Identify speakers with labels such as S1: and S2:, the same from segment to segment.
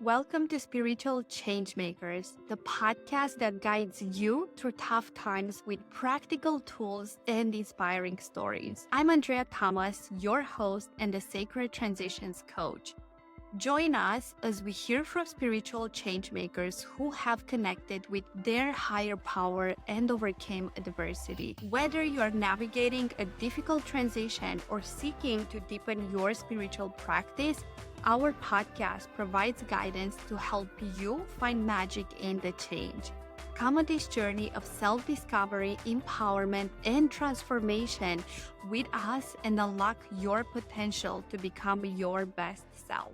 S1: Welcome to Spiritual Changemakers, the podcast that guides you through tough times with practical tools and inspiring stories. I'm Andreea Tamas, your host and the Sacred Transitions Coach. Join us as we hear from spiritual changemakers who have connected with their higher power and overcame adversity. Whether you are navigating a difficult transition or seeking to deepen your spiritual practice, our podcast provides guidance to help you find magic in the change. Come on this journey of self-discovery, empowerment, and transformation with us and unlock your potential to become your best self.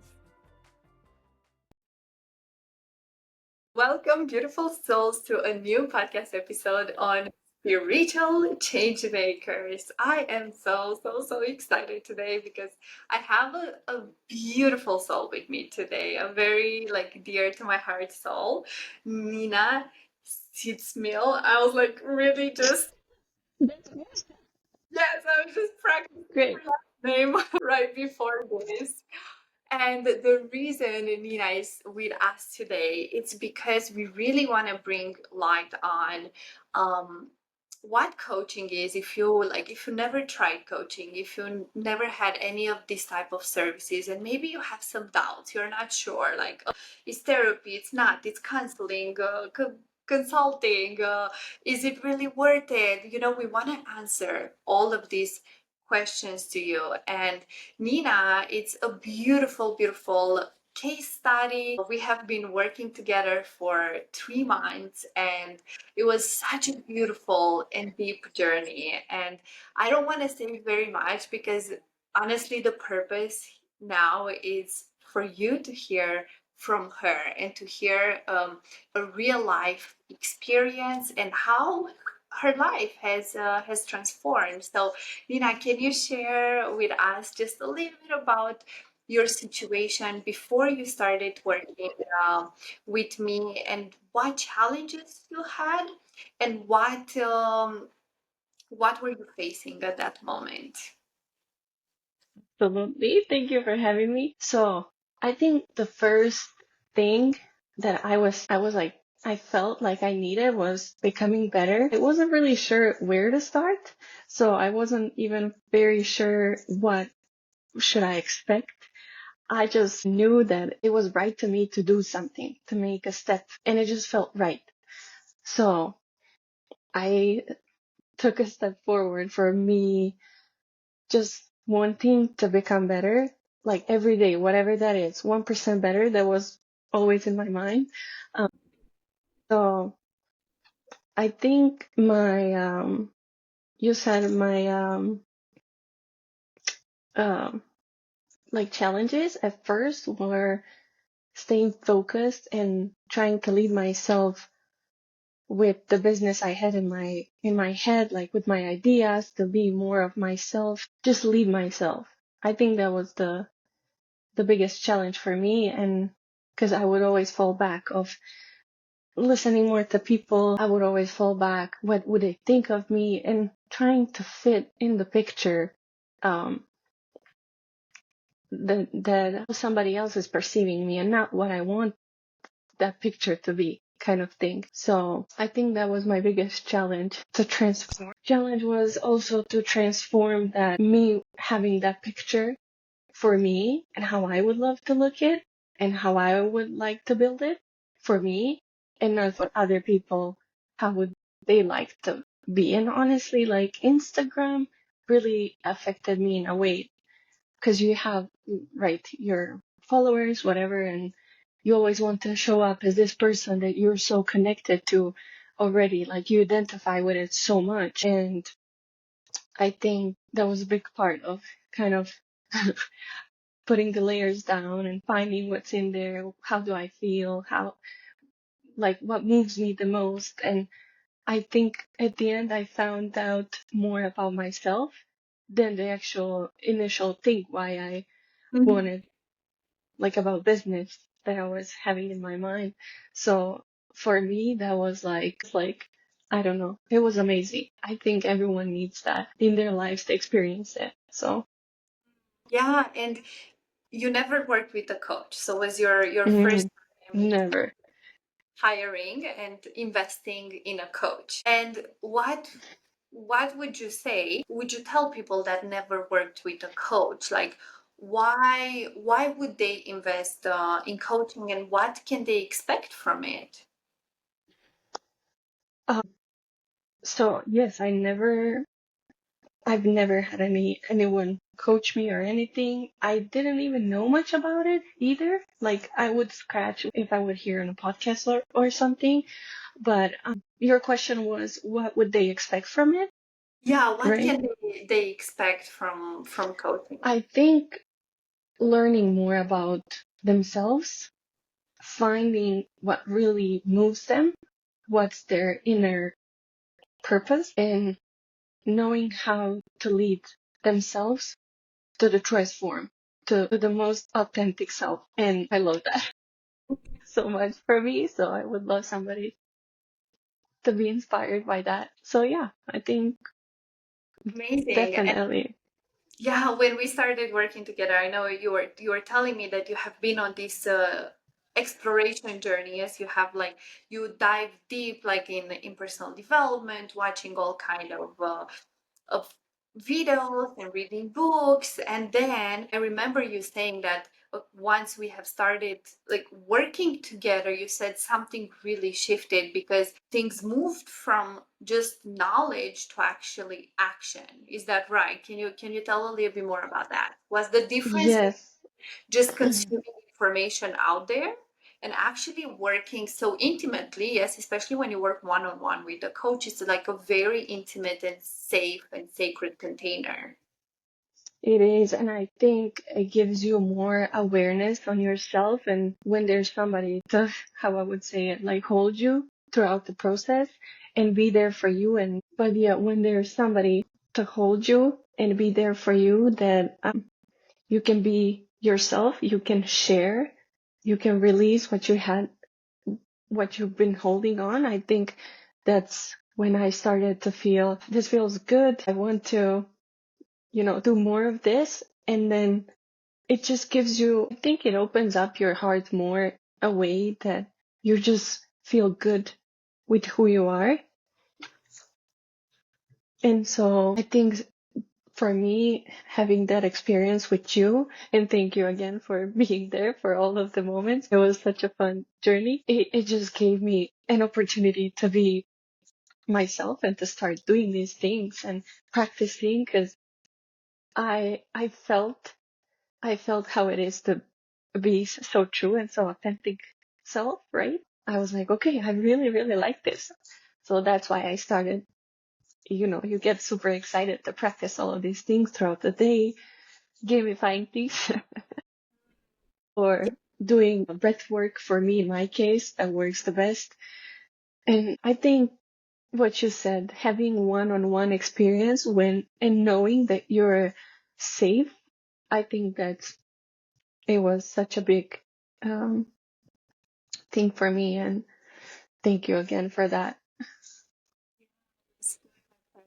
S1: Welcome, beautiful souls, to a new podcast episode on Spiritual Changemakers. I am so excited today because I have a beautiful soul with me today, a very dear to my heart soul, Nina Cicmil. I was really just,
S2: That's good.
S1: yes, I was just practicing
S2: Great.
S1: my name right before this. And the reason Nina is with us today, it's because we really want to bring light on what coaching is. If you never tried coaching, if you never had any of these type of services, and maybe you have some doubts, you're not sure, it's therapy, it's not, it's counseling, consulting, is it really worth it? We want to answer all of these questions to you. And Nina, it's a beautiful case study. We have been working together for 3 months, and it was such a beautiful and deep journey. And I don't want to say very much because honestly, the purpose now is for you to hear from her and to hear a real life experience and how her life has transformed. So Nina, can you share with us just a little bit about your situation before you started working with me, and what challenges you had, and what were you facing at that moment?
S2: Absolutely. Thank you for having me. So I think the first thing that I was like, I felt like I needed was becoming better. I wasn't really sure where to start. So I wasn't even very sure what should I expect. I just knew that it was right to me to do something, to make a step, and it just felt right. So I took a step forward for me just wanting to become better, like every day, whatever that is, 1% better, that was always in my mind. Um, so I think you said um, like challenges at first were staying focused and trying to lead myself with the business I had in my head, like with my ideas, to be more of myself, just lead myself. I think that was the biggest challenge for me, and because I would always fall back of listening more to people. I would always fall back, what would they think of me, and trying to fit in the picture um that somebody else is perceiving me and not what I want that picture to be, kind of thing. So I think that was my biggest challenge to transform. Challenge was also to transform that me having that picture for me and how I would love to look it and how I would like to build it for me, and not for other people, how would they like to be. And honestly, like Instagram really affected me in a way, because you have, right, your followers, whatever, and you always want to show up as this person that you're so connected to already, like you identify with it so much. And I think that was a big part of kind of putting the layers down and finding what's in there. How do I feel? Like, what moves me the most? And I think at the end, I found out more about myself than the actual initial thing why I
S1: Mhm.
S2: wanted, like, about business that I was having in my mind. So for me, that was like, I don't know. It was amazing. I think everyone needs that in their lives to experience it. So
S1: Yeah, and you never worked with a coach, so was your first
S2: Mm,
S1: time
S2: never.
S1: hiring and investing in a coach. And what would you say? Would you tell people that never worked with a coach, like why would they invest in coaching, and what can they expect from it?
S2: So yes, I've never had anyone coach me or anything. I didn't even know much about it either. Like I would scratch if I would hear on a podcast or something. But your question was, what would they expect from it,
S1: Yeah, what
S2: right?
S1: can they expect from coaching?
S2: I think learning more about themselves, finding what really moves them, what's their inner purpose, and knowing how to lead themselves to the truest form, to the most authentic self. And I love that so much for me. So I would love somebody to be inspired by that. So yeah, I think
S1: Amazing.
S2: definitely.
S1: Yeah, when we started working together, I know you were telling me that you have been on this exploration journey. Yes, you have like you dive deep like in personal development, watching all kind of videos and reading books. And then I remember you saying that once we have started like working together, you said something really shifted because things moved from just knowledge to actually action. Is that right? Can you tell a little bit more about that? Was the difference
S2: Yes.
S1: just consuming information out there and actually working so intimately? Yes, especially when you work one-on-one with a coach, it's like a very intimate and safe and sacred container.
S2: It is, and I think it gives you more awareness on yourself. And when there's somebody to, how I would say it, like hold you throughout the process and be there for you. But yeah, when there's somebody to hold you and be there for you, that you can be yourself, you can share, you can release what you've been holding on. I think that's when I started to feel this feels good. I want to do more of this. And then it just gives you, I think it opens up your heart more a way that you just feel good with who you are. And so I think for me, having that experience with you, and thank you again for being there for all of the moments. It was such a fun journey. It just gave me an opportunity to be myself and to start doing these things and practicing because I felt how it is to be so true and so authentic self, right? I was like, okay, I really, really like this. So that's why I started, you get super excited to practice all of these things throughout the day, gamifying things or doing breath work for me in my case, that works the best. And I think what you said, having one-on-one experience and knowing that you're safe, I think it was such a big um, thing for me. And thank you again for that.
S1: It's my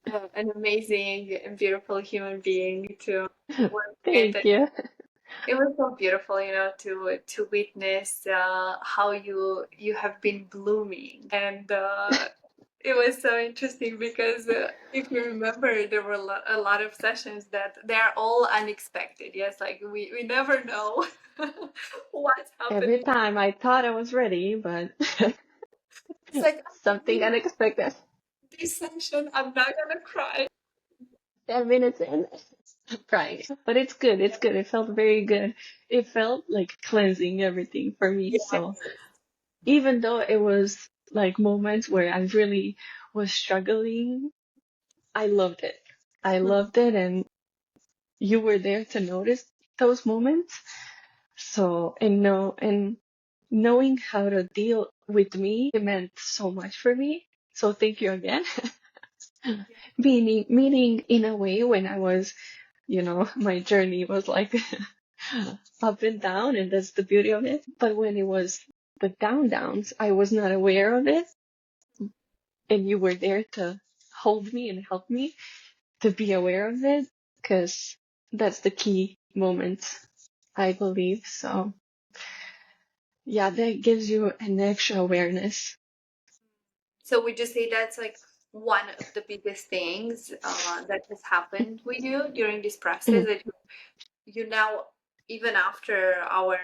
S1: pleasure. An amazing and beautiful human being to work with.
S2: Thank you.
S1: It was so beautiful, to witness how you have been blooming, and it was so interesting because if you remember, there were a lot of sessions that they're all unexpected. Yes, like we never know what's
S2: Every
S1: happening.
S2: time I thought I was ready, but
S1: It's like I
S2: something
S1: really
S2: unexpected.
S1: this session. I'm not gonna cry.
S2: 10 minutes in, I'm crying. But it's good. It's good. It felt very good. It felt like cleansing everything for me. So
S1: Yes.
S2: even though it was like moments where I really was struggling, I loved it. I loved it. And you were there to notice those moments. So, and knowing how to deal with me, it meant so much for me. So thank you again. Meaning in a way when I was, my journey was like up and down, and that's the beauty of it. But when it was the downs, I was not aware of it, and you were there to hold me and help me to be aware of it, because that's the key moments, I believe. So yeah, that gives you an extra awareness.
S1: So would you say that's like one of the biggest things that has happened with you during this process,
S2: Mm,
S1: that you now, even after our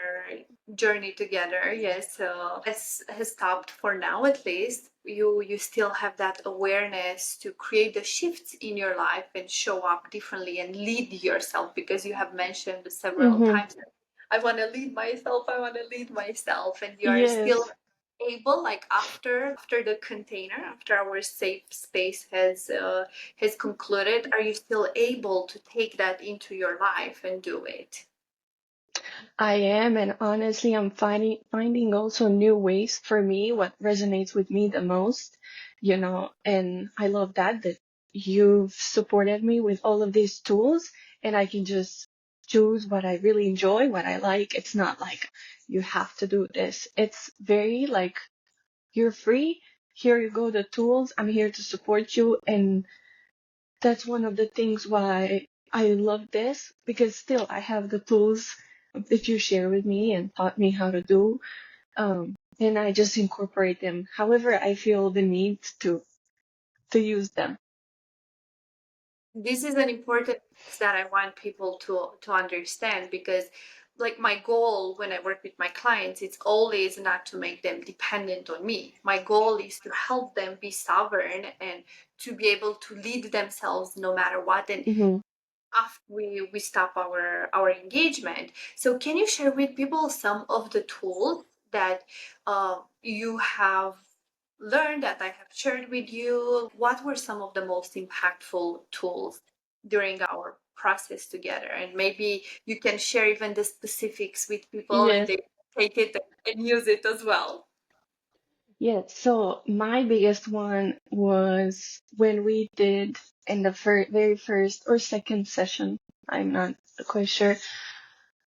S1: journey together, yes, has stopped for now at least, you still have that awareness to create the shifts in your life and show up differently and lead yourself, because you have mentioned several
S2: mm-hmm.
S1: times that I want to lead myself, I want to lead myself, and you are still
S2: Yes,
S1: able, like after the container, after our safe space has concluded, are you still able to take that into your life and do it?
S2: I am, and honestly, I'm finding also new ways for me, what resonates with me the most, and I love that you've supported me with all of these tools, and I can just choose what I really enjoy, what I like. It's not like you have to do this. It's very like you're free. Here you go, the tools. I'm here to support you, and that's one of the things why I love this, because still I have the tools that you share with me and taught me how to do. And I just incorporate them however I feel the need to use them.
S1: This is an important piece that I want people to understand, because like my goal when I work with my clients, it's always not to make them dependent on me. My goal is to help them be sovereign and to be able to lead themselves no matter what. And
S2: Hmm.
S1: after we stop our engagement, so can you share with people some of the tools that you have learned, that I have shared with you? What were some of the most impactful tools during our process together? And maybe you can share even the specifics with people and
S2: Yes,
S1: they take it and use it as well.
S2: yes. So my biggest one was when we did in the very first or second session. I'm not quite sure.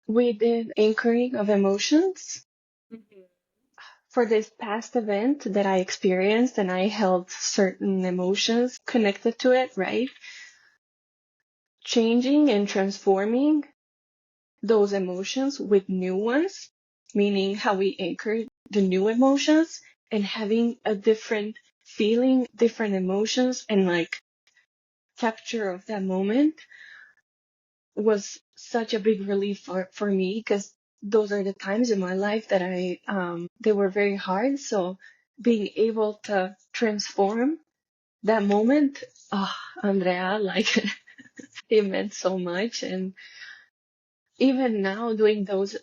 S2: We did anchoring of emotions
S1: Mhm.
S2: for this past event that I experienced, and I held certain emotions connected to it, right? Changing and transforming those emotions with new ones, meaning how we anchor the new emotions and having a different feeling, different emotions, and like capture of that moment was such a big relief for me, because those are the times in my life that they were very hard. So being able to transform that moment, oh, Andrea, like it meant so much. And even now doing those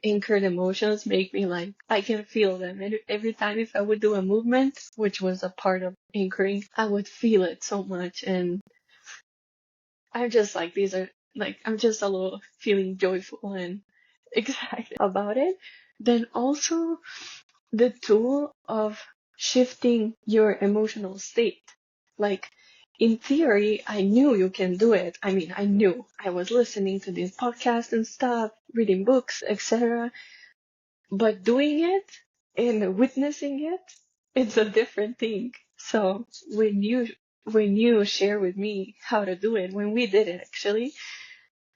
S2: anchored emotions make me like I can feel them. And every time if I would do a movement, which was a part of anchoring, I would feel it so much. And I'm just like, these are like, I'm just a little feeling joyful and excited about it. Then also the tool of shifting your emotional state. Like, in theory, I knew you can do it. I mean, I knew. I was listening to these podcasts and stuff, reading books, etc. But doing it and witnessing it, it's a different thing. So when you share with me how to do it, when we did it actually,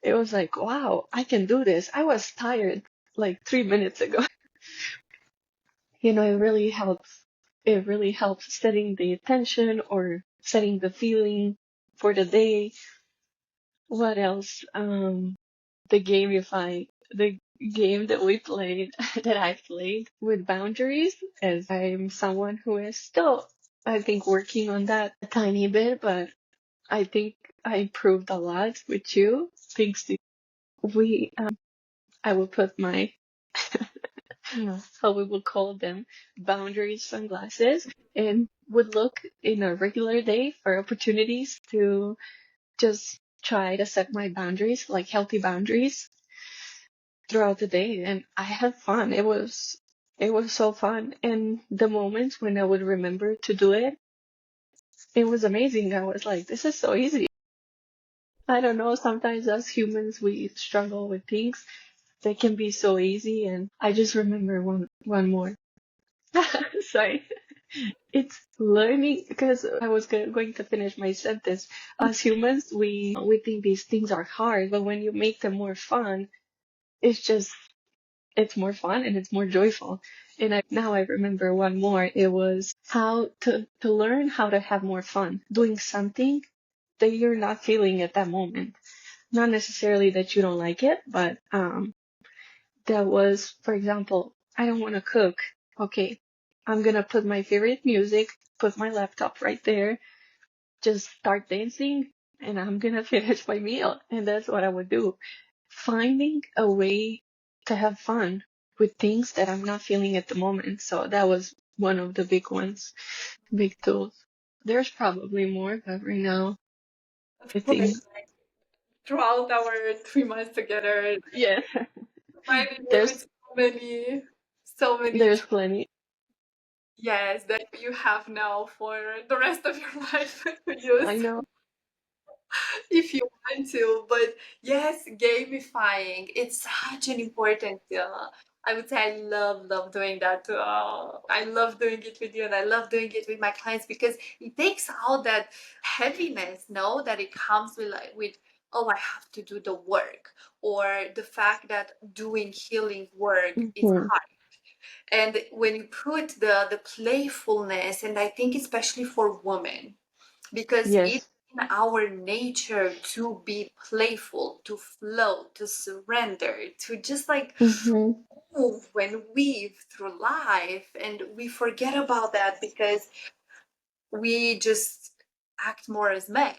S2: it was like, wow, I can do this. I was tired like 3 minutes ago. It really helps. It really helps setting the attention or setting the feeling for the day. What else? The game that we played, that I played with boundaries, as I'm someone who is still, I think, working on that a tiny bit, but I think I improved a lot with you. Thanks to we, I will put my how we would call them, boundaries sunglasses, and would look in a regular day for opportunities to just try to set my boundaries, like healthy boundaries throughout the day. And I had fun. It was so fun. And the moments when I would remember to do it, it was amazing. I was like, this is so easy. I don't know, sometimes as humans we struggle with things that can be so easy. And I just remember one more. Sorry. It's learning because I was going to finish my sentence. As humans, we think these things are hard, but when you make them more fun, it's just it's more fun and it's more joyful. And I now I remember one more. It was how to learn how to have more fun doing something that you're not feeling at that moment. Not necessarily that you don't like it, but that was, for example, I don't want to cook. Okay, I'm gonna put my favorite music, put my laptop right there, just start dancing, and I'm gonna finish my meal. And that's what I would do. Finding a way to have fun with things that I'm not feeling at the moment. So that was one of the big ones, big tools. There's probably more, but right now,
S1: Of
S2: I
S1: course,
S2: think,
S1: throughout our 3 months together,
S2: yeah,
S1: provided you
S2: there's
S1: with so many
S2: there's plenty.
S1: yes, that you have now for the rest of your life to
S2: I
S1: use
S2: know.
S1: if you want to. But yes, gamifying, it's such an important, I would say I love doing that. I love doing it with you and I love doing it with my clients because it takes out that heaviness, no, that it comes with like with, oh, I have to do the work, or the fact that doing healing work is
S2: Hmm.
S1: hard. And when you put the playfulness, and I think especially for women, because it's
S2: Yes.
S1: in our nature to be playful, to flow, to surrender, to just like
S2: Hmm.
S1: move and weave through life. And we forget about that because we just act more as men.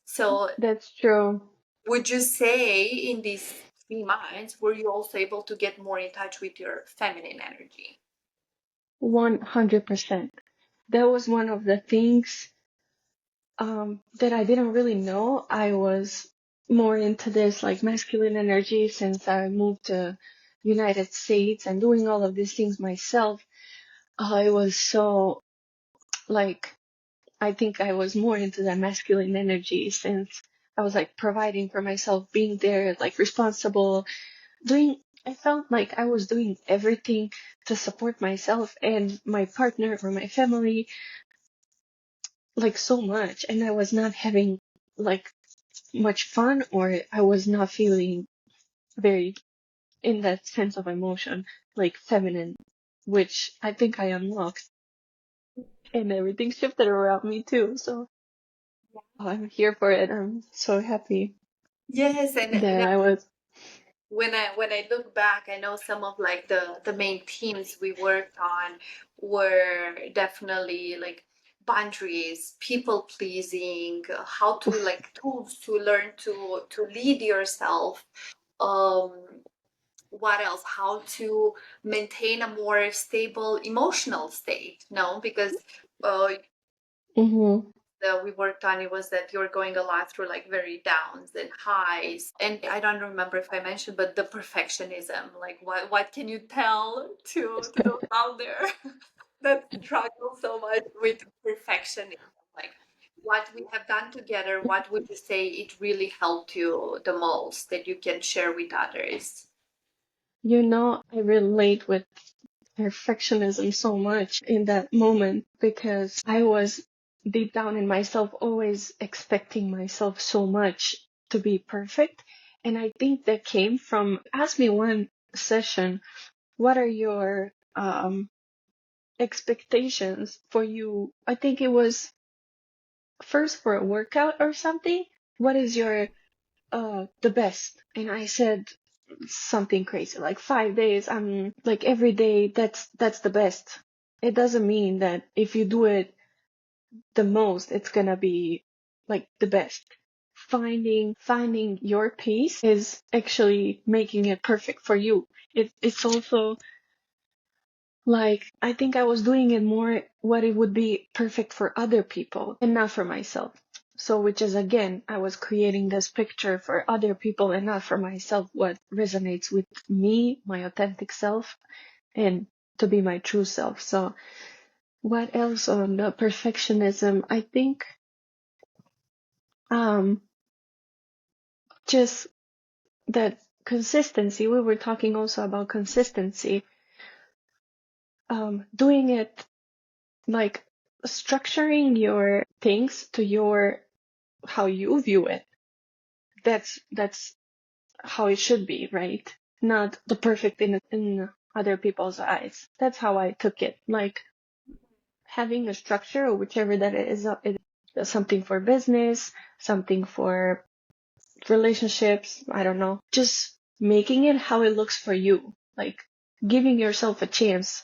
S1: So,
S2: That's true.
S1: would you say in these 3 months, were you also able to get more in touch with your feminine energy?
S2: 100%. That was one of the things that I didn't really know. I was more into this like masculine energy since I moved to United States and doing all of these things myself. I was so like I think I was more into that masculine energy since I was like providing for myself, being there, like responsible, doing I felt like I was doing everything to support myself and my partner or my family like so much, and I was not having like much fun, or I was not feeling very in that sense of emotion like feminine, which I think I unlocked, and everything shifted around me too. So I'm here for it. I'm so happy
S1: Yes, and
S2: that I was.
S1: when I look back, I know some of like the main themes we worked on were definitely like boundaries, people pleasing, how to
S2: Oof.
S1: like tools to learn to lead yourself. Um, what else? How to maintain a more stable emotional state, no? Because uh,
S2: Hmm.
S1: that we worked on, it was that you're going a lot through like very downs and highs. And I don't remember if I mentioned, but the perfectionism, like what can you tell to those out there that struggle so much with perfectionism? Like what we have done together, what would you say it really helped you the most that you can share with others?
S2: I relate with perfectionism so much in that moment because I was deep down in myself always expecting myself so much to be perfect. And I think that came from ask me one session, what are your expectations for you? I think it was first for a workout or something. What is your the best? And I said something crazy like 5 days. I'm like every day. That's the best. It doesn't mean that if you do it the most, it's gonna be like the best. Finding your pace is actually making it perfect for you. It's also like I think I was doing it more what it would be perfect for other people and not for myself. So, which is again, I was creating this picture for other people and not for myself, what resonates with me, my authentic self, and to be my true self. So, what else on the perfectionism? I think um just that consistency. We were talking also about consistency. Doing it like structuring your things to your how you view it. That's how it should be, right? Not the perfect in other people's eyes. That's how I took it. Like having a structure or whichever that it is something for business, something for relationships, I don't know. Just making it how it looks for you. Like giving yourself a chance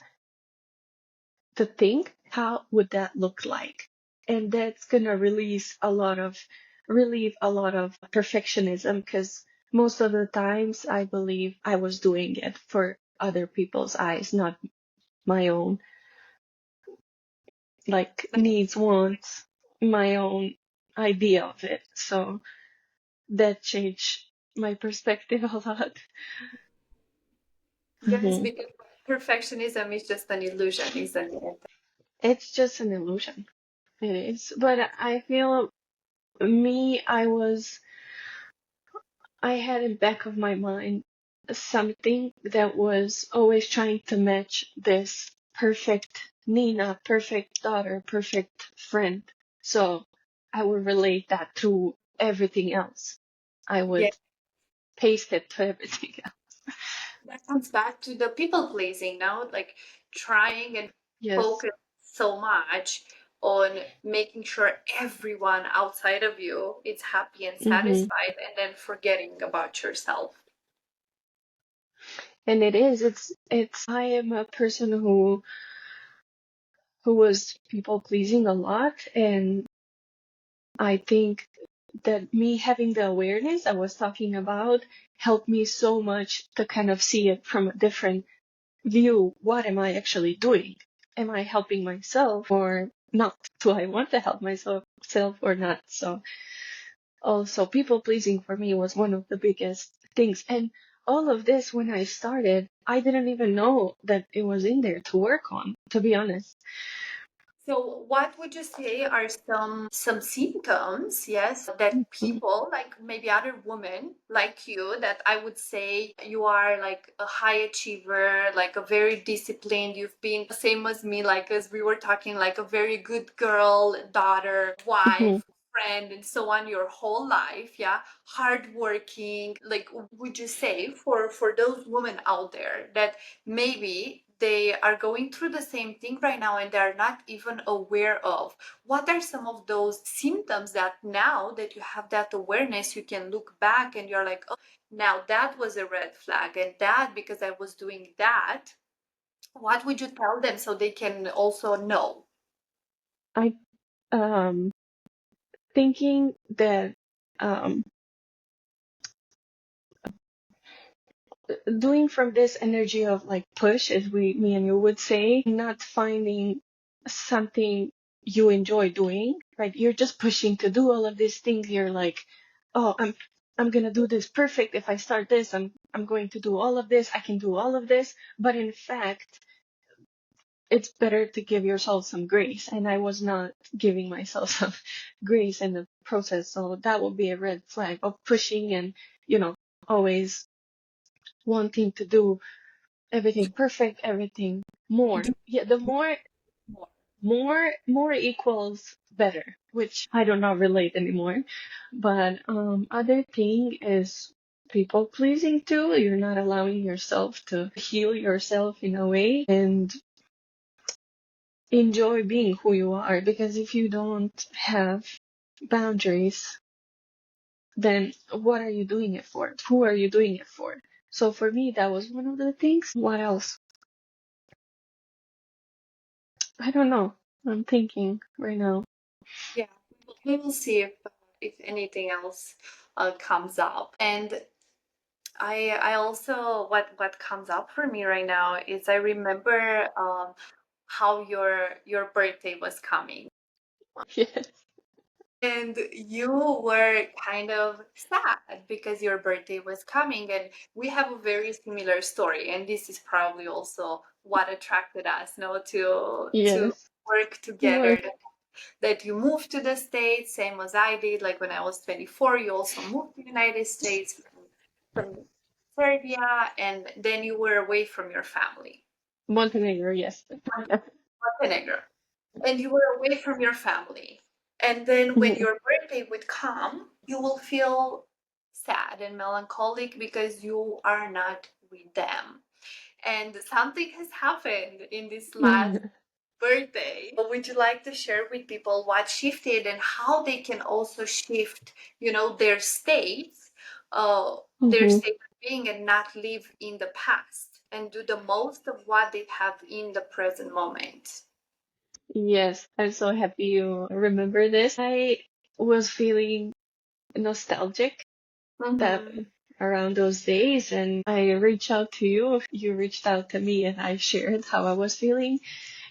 S2: to think how would that look like? And that's gonna relieve a lot of perfectionism because most of the times I believe I was doing it for other people's eyes, not my own like needs, wants, my own idea of it. So that changed my perspective a lot.
S1: Yes,
S2: Hmm.
S1: because perfectionism is just an illusion, isn't it?
S2: It's just an illusion. It is. But I feel me, I had in back of my mind something that was always trying to match this perfect Nina, perfect daughter, perfect friend. So I would relate that to everything else. I
S1: Yeah,
S2: would paste it to everything else.
S1: that comes back to the people pleasing now, like trying and
S2: Yes.
S1: focus so much on making sure everyone outside of you is happy and
S2: Hmm.
S1: satisfied, and then forgetting about yourself.
S2: And it is. I am a person who was people pleasing a lot, and I think that me having the awareness I was talking about helped me so much to kind of see it from a different view. What am I actually doing? Am I helping myself or not? Do I want to help myself self or not? So also people pleasing for me was one of the biggest things. And all of this when I started, I didn't even know that it was in there to work on, to be honest.
S1: So, what would you say are some symptoms, yes, that
S2: Mhm.
S1: people, like maybe other women like you, that I would say you are like a high achiever, like a very disciplined, you've been the same as me, like as we were talking, like a very good girl, daughter,
S2: Mhm.
S1: wife, friend, and so on your whole life, yeah, hardworking. Like, would you say for those women out there that maybe they are going through the same thing right now and they're not even aware of, what are some of those symptoms that now that you have that awareness you can look back and you're like, oh, now that was a red flag, and that because I was doing that, what would you tell them so they can also know?
S2: I thinking that um doing from this energy of like push, as me and you would say, not finding something you enjoy doing, right? You're just pushing to do all of these things. You're like, oh, I'm gonna do this perfect. If I start this, I'm going to do all of this. I can do all of this. But in fact, it's better to give yourself some grace. And I was not giving myself some grace in the process. So that would be a red flag of pushing and, you know, always wanting to do everything perfect, everything more.
S1: Do
S2: Yeah, the more,
S1: more.
S2: more equals better, which I do not relate anymore. But other thing is people pleasing too. You're not allowing yourself to heal yourself in a way and enjoy being who you are. Because if you don't have boundaries, then what are you doing it for? Who are you doing it for? So for me, that was one of the things. What else? I don't know. I'm thinking right now.
S1: Yeah, we will see if anything else comes up. And I also, what comes up for me right now is I remember how your birthday was coming,
S2: Yes.
S1: and you were kind of sad because your birthday was coming, and we have a very similar story, and this is probably also what attracted us, no, to
S2: Yes.
S1: work
S2: Yes.
S1: together. That you moved to the States, same as I did. Like when I was 24, you also moved to the United States from Serbia, and then you were away from your family.
S2: Montenegro, yes.
S1: Montenegro. and you were away from your family. And then when
S2: Mhm.
S1: your birthday would come, you will feel sad and melancholic because you are not with them. And something has happened in this last birthday. Would you like to share with people what shifted and how they can also shift, their states, their
S2: Mhm.
S1: state of being, and not live in the past and do the most of what they have in the present moment?
S2: Yes, I'm so happy you remember this. I was feeling nostalgic that
S1: Mm-hmm.
S2: around those days, and I reached out to you. You reached out to me, and I shared how I was feeling.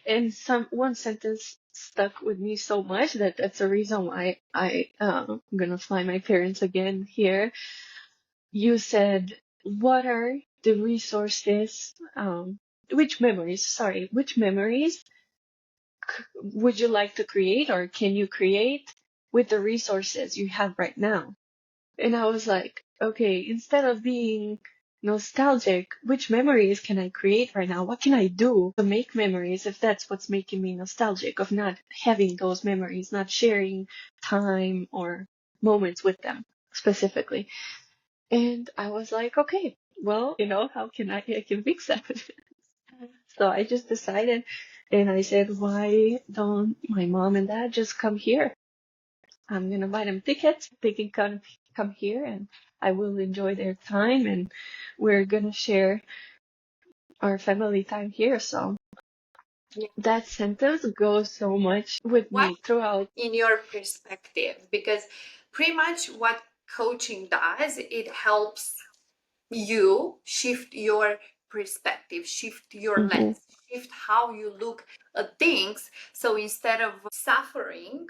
S2: And one sentence stuck with me so much that that's the reason why I'm gonna fly my parents again here. You said, "What are the resources? Which memories would you like to create, or can you create with the resources you have right now?" And I was like, okay, instead of being nostalgic, which memories can I create right now? What can I do to make memories if that's what's making me nostalgic of not having those memories, not sharing time or moments with them specifically? And I was like, okay, well, how can I can fix that? So I just decided, and I said, why don't my mom and dad just come here? I'm gonna buy them tickets. They can come here, and I will enjoy their time, and we're gonna share our family time here. So
S1: Yeah.
S2: that sentence goes so much with
S1: What
S2: me throughout.
S1: in your perspective? Because pretty much what coaching does, it helps you shift your perspective, shift your
S2: Hmm.
S1: lens, shift how you look at things. So instead of suffering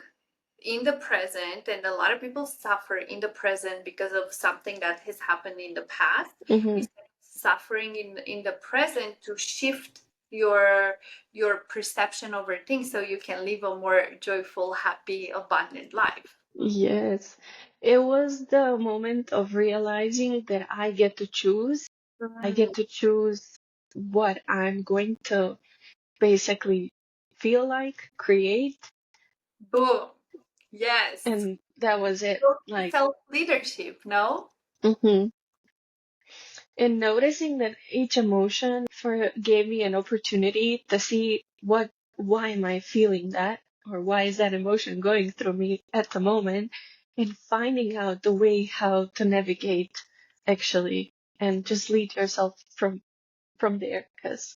S1: in the present, and a lot of people suffer in the present because of something that has happened in the past,
S2: Hmm.
S1: instead of suffering in the present, to shift your perception over things so you can live a more joyful, happy, abundant life.
S2: Yes, it was the moment of realizing that I get to choose. I
S1: Mm.
S2: get to choose what I'm going to basically feel like, create,
S1: Boom. Yes.
S2: and that was it.
S1: So
S2: Like,
S1: self leadership, no?
S2: mhm. And noticing that each emotion gave me an opportunity to see why am I feeling that, or why is that emotion going through me at the moment, and finding out the way how to navigate actually, and just lead yourself from there, because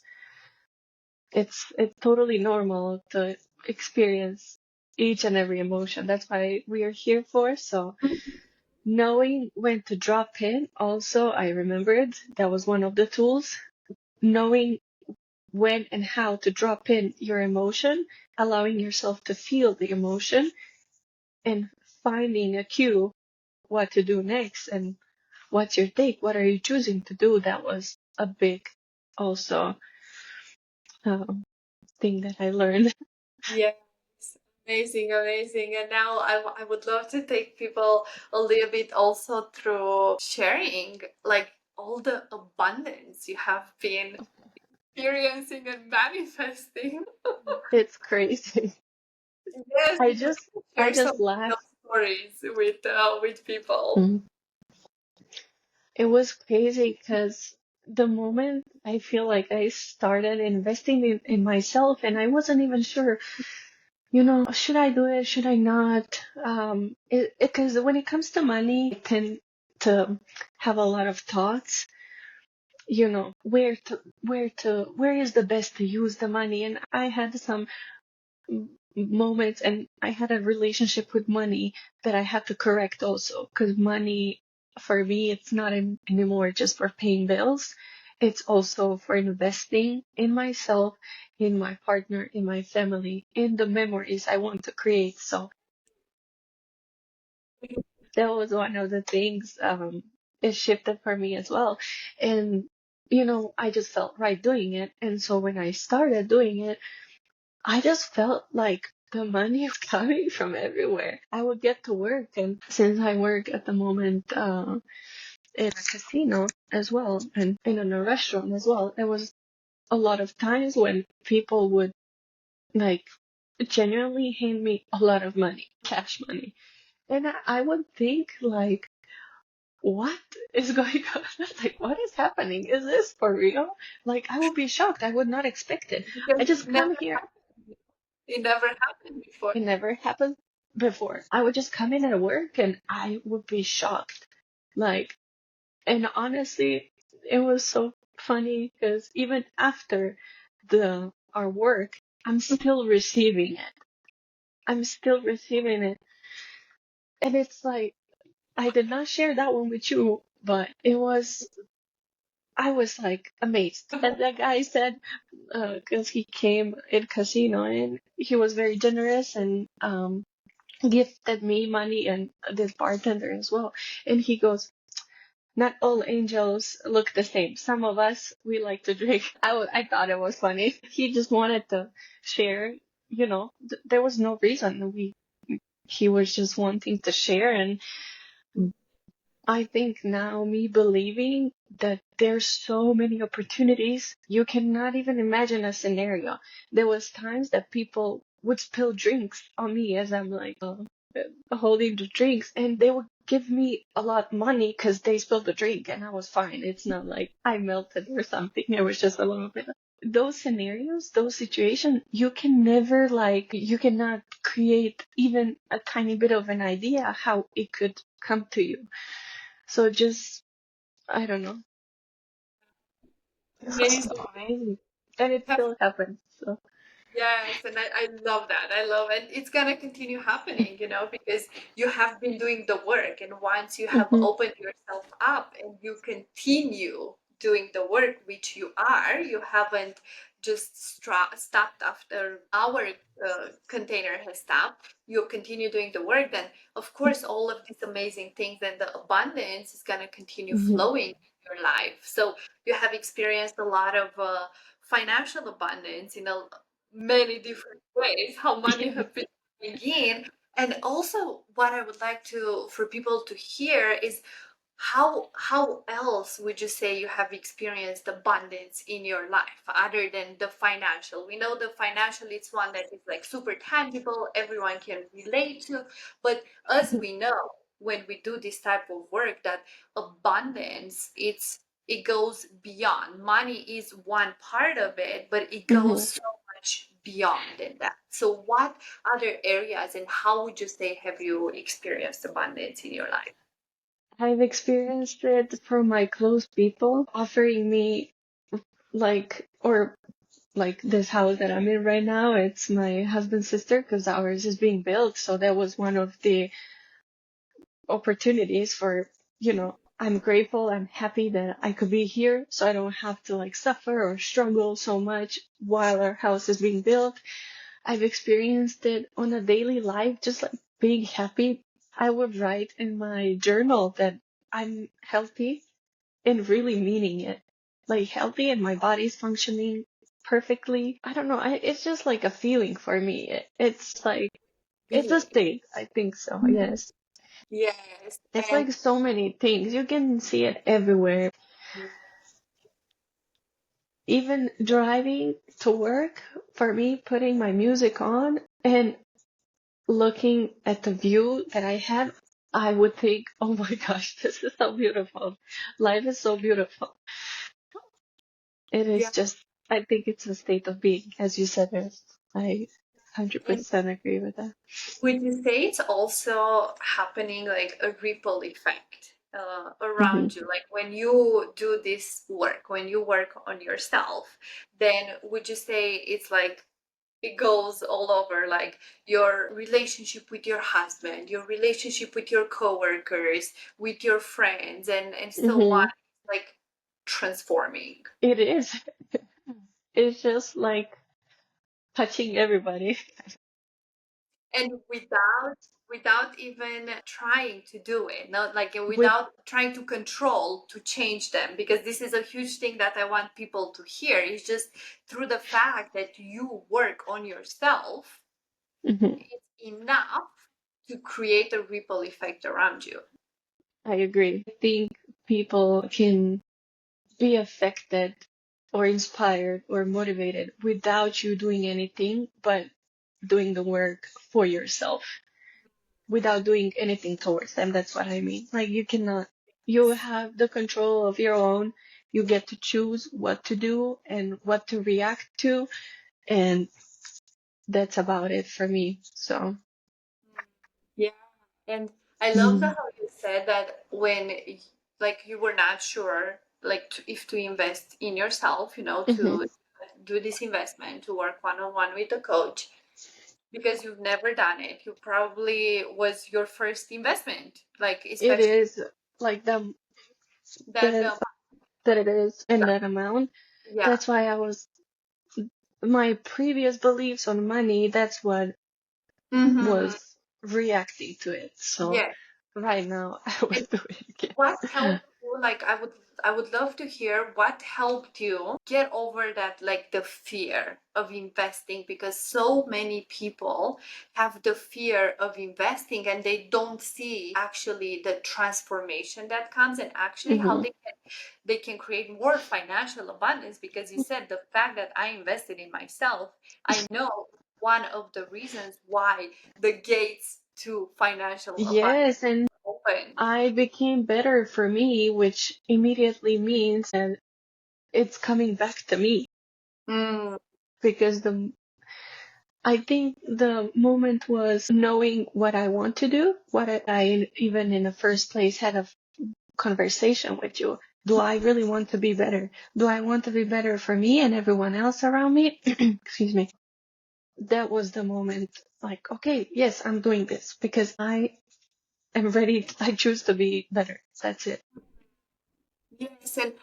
S2: it's totally normal to experience each and every emotion. That's why we are here for. So knowing when to drop in, also I remembered that was one of the tools. Knowing when and how to drop in your emotion, allowing yourself to feel the emotion, and finding a cue what to do next, and what's your take, what are you choosing to do. That was a big also um, thing that I learned.
S1: Yes. Amazing, amazing. And now I would love to take people a little bit also through sharing like all the abundance you have been experiencing and manifesting.
S2: It's crazy.
S1: Yes,
S2: I
S1: if you
S2: just
S1: can
S2: I
S1: share some
S2: just
S1: of those
S2: laugh.
S1: stories with people.
S2: Mm. It was crazy because the moment I feel like I started investing in myself, and I wasn't even sure, should I do it? Should I not? Because when it comes to money, I tend to have a lot of thoughts, where is the best to use the money? And I had some moments, and I had a relationship with money that I had to correct also, because money for me, it's not anymore just for paying bills. It's also for investing in myself, in my partner, in my family, in the memories I want to create. So that was one of the things it shifted for me as well. And I just felt right doing it. And so when I started doing it, I just felt like the money is coming from everywhere. I would get to work, and since I work at the moment in a casino as well, and in a restaurant as well, there was a lot of times when people would like genuinely hand me a lot of money, cash money. And I would think like, what is going on? Like, what is happening? Is this for real? Like, I would be shocked. I would not expect it.
S1: because
S2: I just come here.
S1: it never happened before.
S2: It never happened before. I would just come in at work and I would be shocked. Like, and honestly, it was so funny because even after the our work, I'm still receiving it. I'm still receiving it. And it's like, I did not share that one with you, but I was like amazed. And that guy said, because he came in casino and he was very generous and gifted me money and this bartender as well. And he goes, not all angels look the same. Some of us, we like to drink. I thought it was funny. He just wanted to share, there was no reason. He was just wanting to share. And I think now me believing that there's so many opportunities, you cannot even imagine a scenario. There was times that people would spill drinks on me as I'm like holding the drinks, and they would give me a lot of money because they spilled the drink, and I was fine. It's not like I melted or something. It was just a little bit. Those scenarios, those situations, you can never you cannot create even a tiny bit of an idea how it could come to you. So just, I don't know. It's just
S1: Amazing.
S2: amazing. And it still happens. So.
S1: Yes, and I love that. I love it. It's gonna continue happening, because you have been doing the work, and once you have
S2: Hmm.
S1: opened yourself up and you continue doing the work, which you are, you haven't just stopped after our container has stopped. You continue doing the work, then of course all of these amazing things and the abundance is gonna continue
S2: Hmm.
S1: flowing in your life. So you have experienced a lot of financial abundance in a many different ways how money have been coming in. And also what I would like to for people to hear is how else would you say you have experienced abundance in your life other than the financial? We know the financial is one that is like super tangible, everyone can relate to, but as we know, when we do this type of work, that abundance, it goes beyond. Money is one part of it, but it
S2: Hmm.
S1: goes so much beyond than that. So what other areas and how would you say have you experienced abundance in your life?
S2: I've experienced it from my close people offering me or like this house that I'm in right now. It's my husband's sister because ours is being built. So that was one of the opportunities for, I'm grateful. I'm happy that I could be here so I don't have to like suffer or struggle so much while our house is being built. I've experienced it on a daily life, just like being happy. I would write in my journal that I'm healthy and really meaning it. Like healthy and my body's functioning perfectly. I don't know. It's just like a feeling for me. It's like, it's a
S1: Really?
S2: state. I think so. Yes.
S1: Yes,
S2: It's
S1: and
S2: like so many things. You can see it everywhere. Even driving to work, for me, putting my music on and looking at the view that I had, I would think, oh my gosh, this is so beautiful. Life is so beautiful. It is
S1: yeah,
S2: just, I think it's a state of being, as you said. I
S1: and
S2: 100% agree with that.
S1: would you say it's also happening like a ripple effect
S2: Hmm.
S1: around you? Like when you do this work, when you work on yourself, then would you say it's like it goes all over, like your relationship with your husband, your relationship with your coworkers, with your friends, and so on,
S2: Hmm.
S1: like transforming?
S2: It is. It's just like touching everybody.
S1: And without even trying to do it, not like
S2: With,
S1: without trying to control to change them, because this is a huge thing that I want people to hear, is just through the fact that you work on yourself,
S2: mhm,
S1: it's enough to create a ripple effect around you.
S2: I agree. I think people can be affected or inspired or motivated without you doing anything, but doing the work for yourself without doing anything towards them. That's what I mean. Like you cannot, you have the control of your own. You get to choose what to do and what to react to. And that's about it for me. So,
S1: Yeah. And I love the
S2: mhm,
S1: how you said that when like you were not sure like if to invest in yourself,
S2: mhm.
S1: to do this investment, to work one-on-one with a coach because you've never done it. You probably was your first investment, like
S2: It
S1: especially
S2: is like
S1: that
S2: the that it is in that amount.
S1: yeah.
S2: That's why my previous beliefs on money, that's what
S1: Mm-hmm.
S2: was reacting to it. So
S1: Yeah.
S2: right now I will do it
S1: What
S2: again.
S1: helped you? Like, I would love to hear what helped you get over that, like the fear of investing, because so many people have the fear of investing and they don't see actually the transformation that comes and actually how
S2: Hmm.
S1: they can create more financial abundance. Because you said the fact that I invested in myself, I know one of the reasons why the gates to financial abundance
S2: Yes, and
S1: opened.
S2: I became better for me, which immediately means that it's coming back to me
S1: Mm.
S2: because I think the moment was knowing what I want to do, what I even in the first place had a conversation with you. Do I really want to be better? Do I want to be better for me and everyone else around me? Excuse me. That was the moment like, okay, yes, I'm doing this because I am ready. I choose to be better. That's it.
S1: Yes, and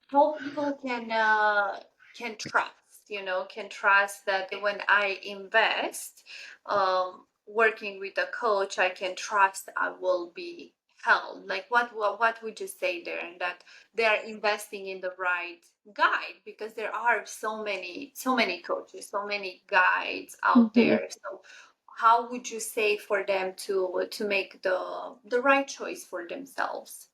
S1: how people can trust, can trust that when I invest, working with a coach, I can trust I will be held. Like what would you say there? And that they are investing in the right guide, because there are so many coaches, so many guides out
S2: Hmm.
S1: there. So how would you say for them to make the right choice for themselves?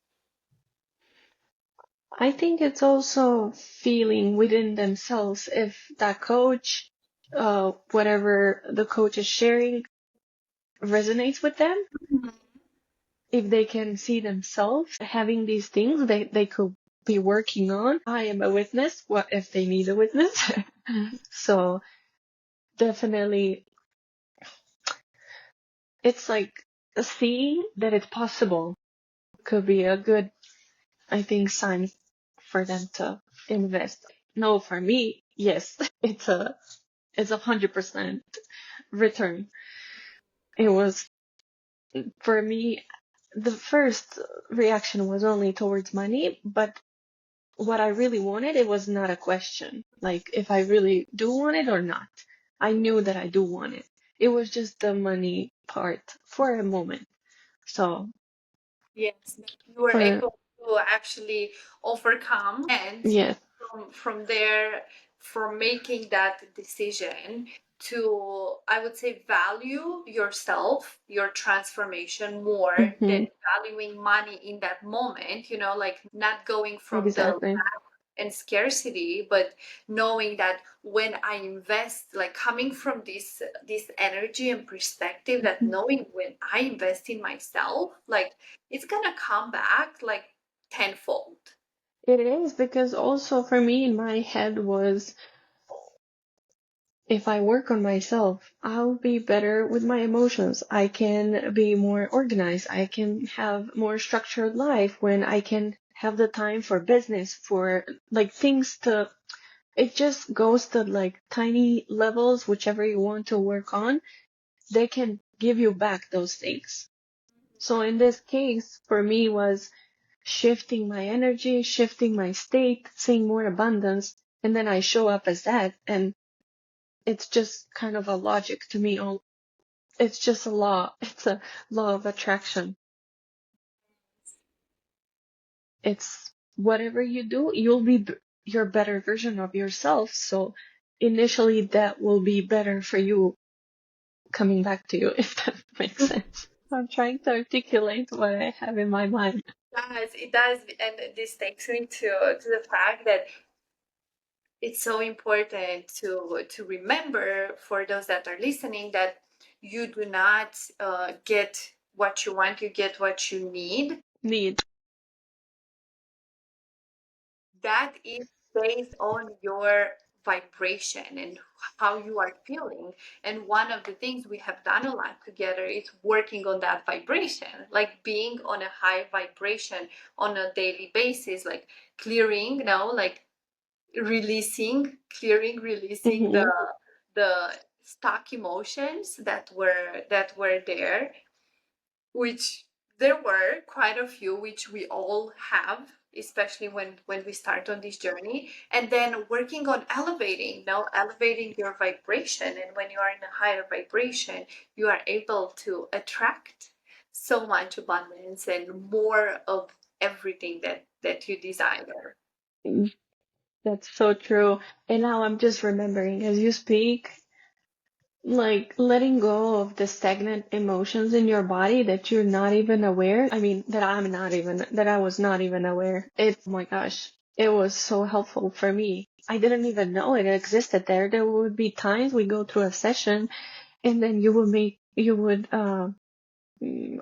S2: I think it's also feeling within themselves if that coach, whatever the coach is sharing, resonates with them. If they can see themselves having these things they could be working on. I am a witness. What if they need a witness? So definitely, it's like seeing that it's possible could be a good, I think, sign for them to invest. No, for me, yes, it's 100% return. It was for me. The first reaction was only towards money, but what I really wanted, it was not a question. Like if I really do want it or not. I knew that I do want it. It was just the money part for a moment. So
S1: Yes, that you were
S2: for
S1: able to actually overcome, and
S2: yes.
S1: from there, from making that decision to, I would say, value yourself, your transformation more
S2: Hmm.
S1: than valuing money in that moment, like not going from the
S2: Exactly.
S1: and scarcity, but knowing that when I invest, like coming from this energy and perspective, that
S2: Mhm.
S1: knowing when I invest in myself, like it's gonna come back like tenfold.
S2: It is because also for me in my head was if I work on myself, I'll be better with my emotions. I can be more organized. I can have more structured life when I can have the time for business, for like things to, it just goes to like tiny levels, whichever you want to work on, they can give you back those things. So in this case, for me was shifting my energy, shifting my state, seeing more abundance, and then I show up as that. And it's just kind of a logic to me. It's just a law. It's a law of attraction. It's whatever you do, you'll be your better version of yourself. So initially that will be better for you coming back to you, if that makes sense. I'm trying to articulate what I have in my mind.
S1: It does, and this takes me to the fact that it's so important to remember, for those that are listening, that you do not get what you want, you get what you need.
S2: Need.
S1: That is based on your vibration and how you are feeling. And one of the things we have done a lot together is working on that vibration, like being on a high vibration on a daily basis, like clearing, like releasing
S2: Hmm.
S1: the stuck emotions that were there, which there were quite a few, which we all have, especially when we start on this journey, and then working on elevating your vibration. And when you are in a higher vibration, you are able to attract so much abundance and more of everything that you desire.
S2: That's so true. And now I'm just remembering as you speak, like letting go of the stagnant emotions in your body that you're not even aware. I mean, that I was not even aware. Oh my gosh, it was so helpful for me. I didn't even know it existed there. There would be times we go through a session and then you would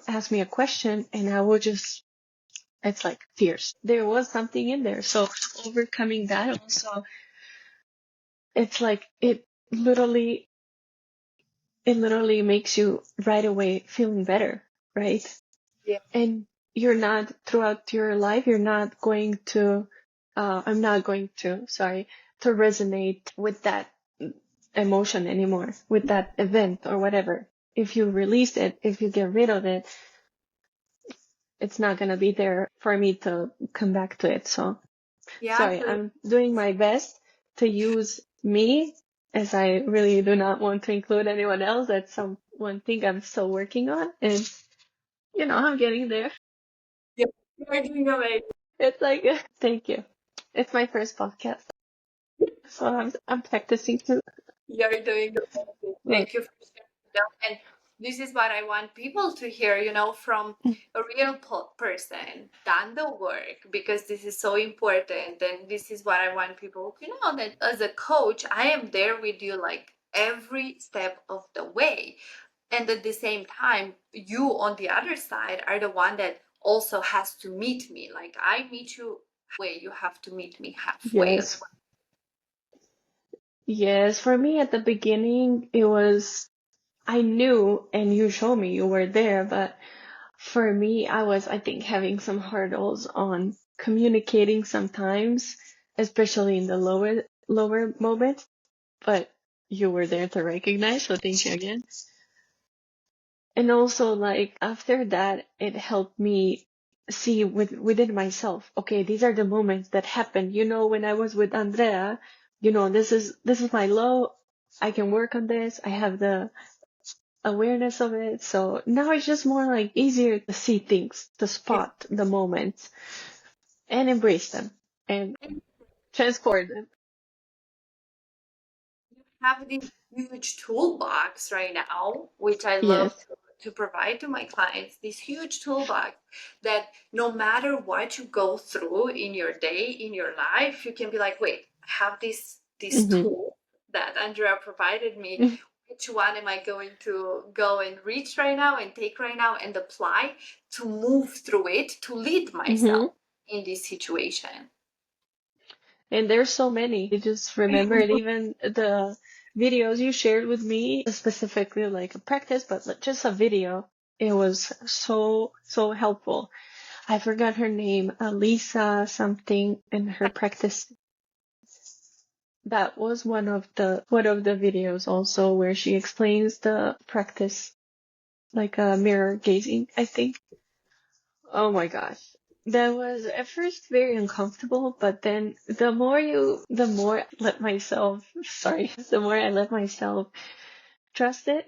S2: ask me a question and I would just, it's like fierce. There was something in there. So overcoming that also, it's like it literally makes you right away feeling better, right?
S1: Yeah.
S2: And you're not throughout your life, you're not going to, I'm not going to, sorry, to resonate with that emotion anymore, with that event or whatever. If you release it, if you get rid of it, it's not going to be there for me to come back to it. So,
S1: Yeah,
S2: sorry, I'm doing my best to use me as I really do not want to include anyone else. That's one thing I'm still working on. And, I'm getting there.
S1: you're doing amazing.
S2: It's like, thank you. It's my first podcast. So I'm practicing too.
S1: You're doing amazing.
S2: But,
S1: Thank you for sharing that. And this is what I want people to hear, from a real person, done the work, because this is so important. And this is what I want people to know, that as a coach, I am there with you like every step of the way. And at the same time, you on the other side are the one that also has to meet me. Like I meet you halfway, you have to meet me halfway as
S2: yes. Yes. For me at the beginning, I knew and you showed me you were there, but for me, I think, having some hurdles on communicating sometimes, especially in the lower moment, but you were there to recognize, so thank you again. And also, like, after that, it helped me see within myself, okay, these are the moments that happen. When I was with Andrea, this is my low. I can work on this. I have the awareness of it. So now it's just more like easier to see things, to
S1: well.
S2: spot the moments and embrace them and transport them.
S1: Have this huge toolbox right now, which I love
S2: Yes.
S1: to provide to my clients, this huge toolbox that no matter what you go through in your day, in your life, you can be like, wait, I have this
S2: Hmm.
S1: tool that Andrea provided me. Which one am I going to go and reach right now and take right now and apply to move through it, to lead myself
S2: Hmm.
S1: in this situation?
S2: And there's so many. I just remembered even the videos you shared with me, specifically like a practice, but just a video. It was so, so helpful. I forgot her name, Lisa something, in her practice. That was one of the videos also where she explains the practice, like a mirror gazing, I think. Oh my gosh. That was at first very uncomfortable, but then the more I let myself trust it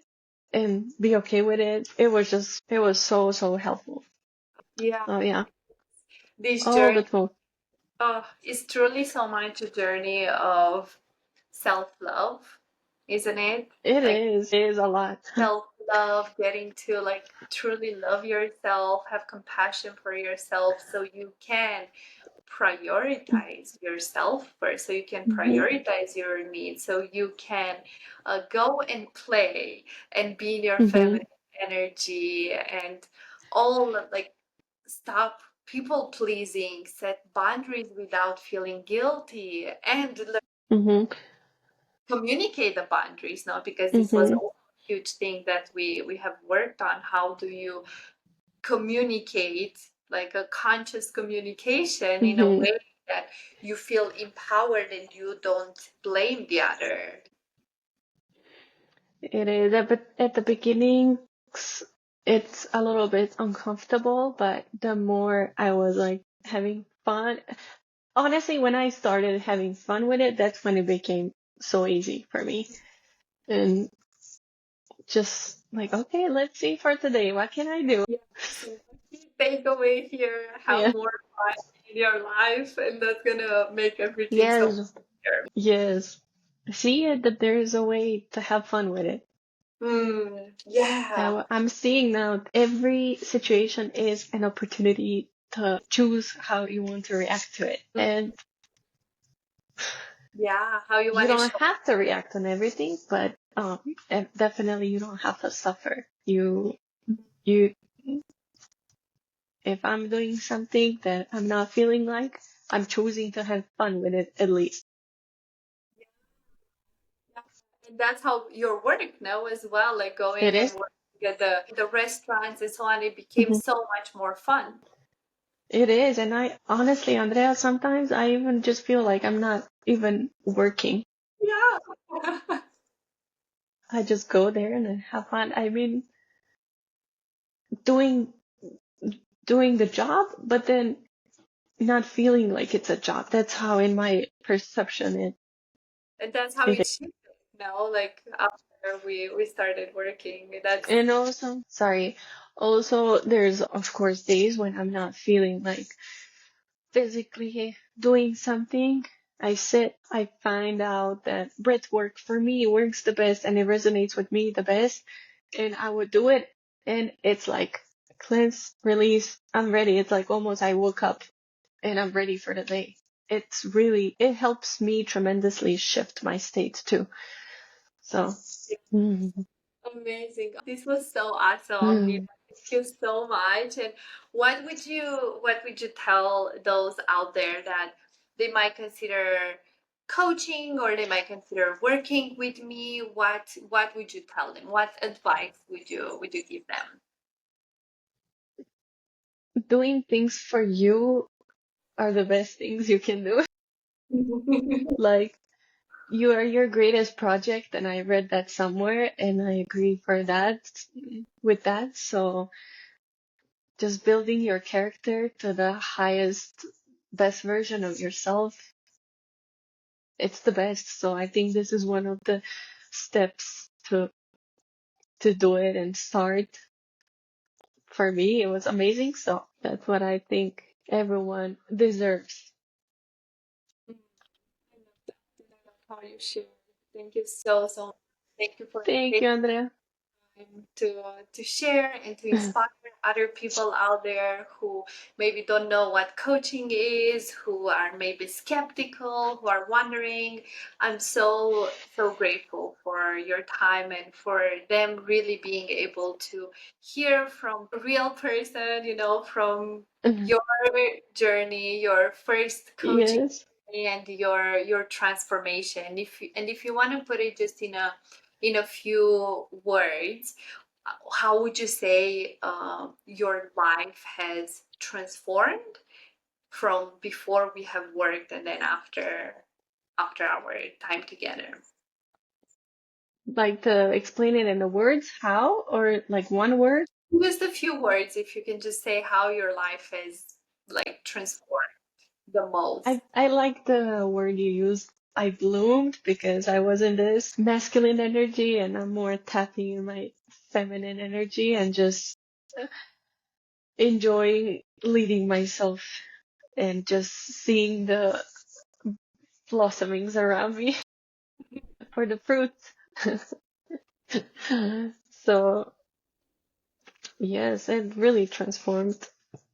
S2: and be okay with it. It was so, so helpful.
S1: Yeah,
S2: Oh yeah.
S1: this
S2: All the
S1: journey.
S2: tools.
S1: Oh, it's truly so much a journey of self-love, isn't it?
S2: It
S1: Like
S2: is a lot.
S1: self-love, getting to truly love yourself, have compassion for yourself so you can prioritize yourself first, so you can
S2: Mhm.
S1: prioritize your needs, so you can go and play and be in your
S2: Mhm.
S1: feminine energy and all like stop people pleasing, set boundaries without feeling guilty, and
S2: Mhm.
S1: communicate the boundaries now, because this was
S2: Mhm.
S1: also a huge thing that we have worked on. How do you communicate, like a conscious communication in a
S2: Mhm.
S1: way that you feel empowered and you don't blame the other?
S2: It is at the beginning, it's a little bit uncomfortable, but the more I was like having fun, honestly, when I started having fun with it, that's when it became so easy for me. And just like, okay, let's see for today, what can I do?
S1: Yeah, so key takeaway here: have
S2: Yeah.
S1: more fun in your life, and that's gonna make everything so much
S2: Yes.
S1: better.
S2: Yes. See it that there is a way to have fun with it.
S1: Yeah.
S2: I'm seeing now every situation is an opportunity to choose how you want to react to it. And
S1: Yeah, how you
S2: you
S1: want to
S2: don't
S1: show.
S2: have to react on everything, but definitely you don't have to suffer. You, if I'm doing something that I'm not feeling like, I'm choosing to have fun with it at least.
S1: Yeah. And that's how your work now as well, like
S2: It
S1: going and
S2: is.
S1: working at the restaurants and so on, it became
S2: Mhm.
S1: so much more fun.
S2: It is. And I honestly, Andrea, sometimes I even just feel like I'm not even working.
S1: Yeah.
S2: I just go there and I have fun. I mean, doing doing the job, but then not feeling like it's a job. That's how, in my perception,
S1: And that's how
S2: it
S1: it
S2: is.
S1: should be, like after we started working. That's
S2: And also, sorry, also there's of course days when I'm not feeling like physically doing something. I sit, I find out that breath work for me works the best and it resonates with me the best. And I would do it. And it's like cleanse, release, I'm ready. It's like almost I woke up and I'm ready for the day. It helps me tremendously shift my state too. So, mm,
S1: amazing. This was so awesome, Nina.
S2: mm.
S1: Thank you so much. And what would you tell those out there that they might consider coaching, or they might consider working with me? What would you tell them? What advice would you give
S2: Doing things for you are the best things you can do.
S1: them?
S2: Like, you are your greatest project, and I read that somewhere, and I agree for that with that. So, just building your character to the highest, best version of yourself, it's the best. So, I think this is one of the steps to do it and start. For me, it was amazing. So, that's what I think everyone deserves.
S1: I love that. And I love how you share. Thank you so much. Thank you for
S2: Thank
S1: taking
S2: you, Andrea.
S1: time to share and to inspire other people out there who maybe don't know what coaching is, who are maybe skeptical, who are wondering. I'm so grateful for your time and for them really being able to hear from a real person, from your journey, your first coaching
S2: Yes.
S1: journey, and your transformation. If you want to put it just in a few words, how would you say your life has transformed from before we have worked and then after our time together?
S2: Like to explain it in the words, how, or like one word?
S1: Just a few words, if you can just say how your life has like transformed the most.
S2: I like the word you used. I bloomed because I was in this masculine energy and I'm more tapping in my feminine energy and just enjoying leading myself and just seeing the blossomings around me for the fruits. So, yes, it really transformed.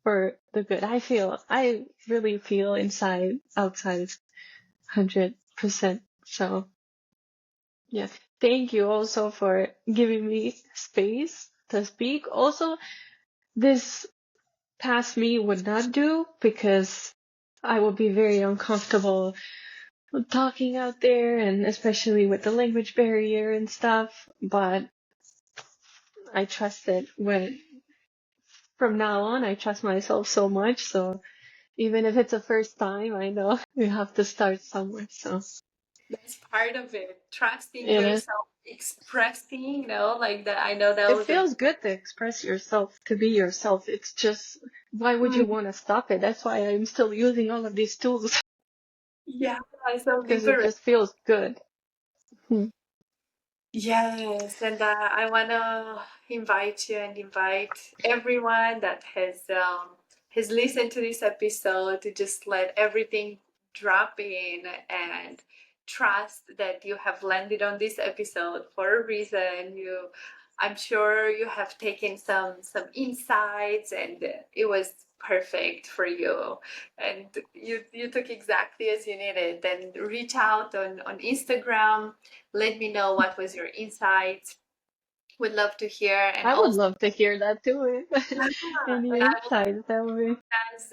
S2: for the good. I really feel inside, outside, 100%. So yeah, thank you also for giving me space to speak. Also, this past me would not do because I would be very uncomfortable talking out there, and especially with the language barrier and stuff. But I trust it when from now on, I trust myself so much. So even if it's a first time, I know you have to start somewhere. So
S1: That's part of it. Trusting
S2: it is.
S1: yourself, expressing, like that. I know that
S2: It
S1: was a
S2: feels good to express yourself, to be yourself. It's just, why would you
S1: mm,
S2: want to stop it? That's why I'm still using all of these tools
S1: yeah, so
S2: because it
S1: liberating.
S2: just feels good. Hmm.
S1: Yes, and I want to invite you and invite everyone that has listened to this episode to just let everything drop in and trust that you have landed on this episode for a reason. I'm sure you have taken some insights, and it was perfect for you, and you took exactly as you needed. Then reach out on Instagram, let me know what was your insight. Would love to hear. And
S2: I would
S1: also,
S2: love to hear that too.
S1: yeah,
S2: Any
S1: and I will
S2: insights? That would be.
S1: as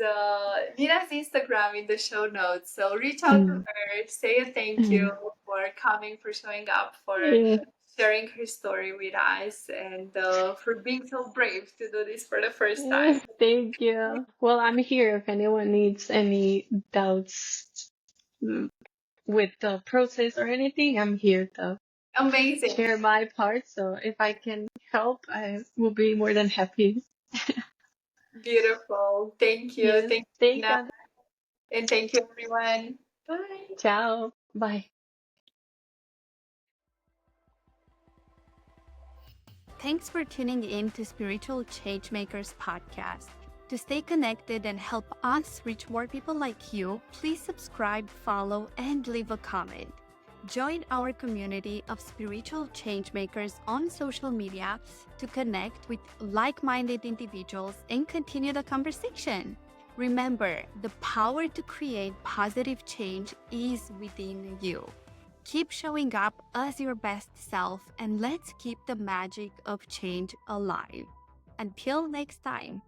S1: Nina's Instagram in the show notes. So reach out to
S2: Mm.
S1: her, say a thank you
S2: Mm.
S1: for coming, for showing up, for
S2: Yeah.
S1: sharing her story with us, and for being so brave to do this for the first
S2: Yeah,
S1: time.
S2: thank you. Well, I'm here if anyone needs any doubts with the process or anything. I'm here to
S1: Amazing.
S2: share my part. So if I can help, I will be more than happy.
S1: Beautiful. Thank you.
S2: Yes.
S1: Thank you,
S2: Thank
S1: Nina.
S2: you.
S1: And thank you, everyone. Bye.
S2: Ciao. Bye.
S3: Thanks for tuning in to Spiritual Changemakers podcast. To stay connected and help us reach more people like you, please subscribe, follow, and leave a comment. Join our community of spiritual changemakers on social media to connect with like-minded individuals and continue the conversation. Remember, the power to create positive change is within you. Keep showing up as your best self, and let's keep the magic of change alive. Until next time.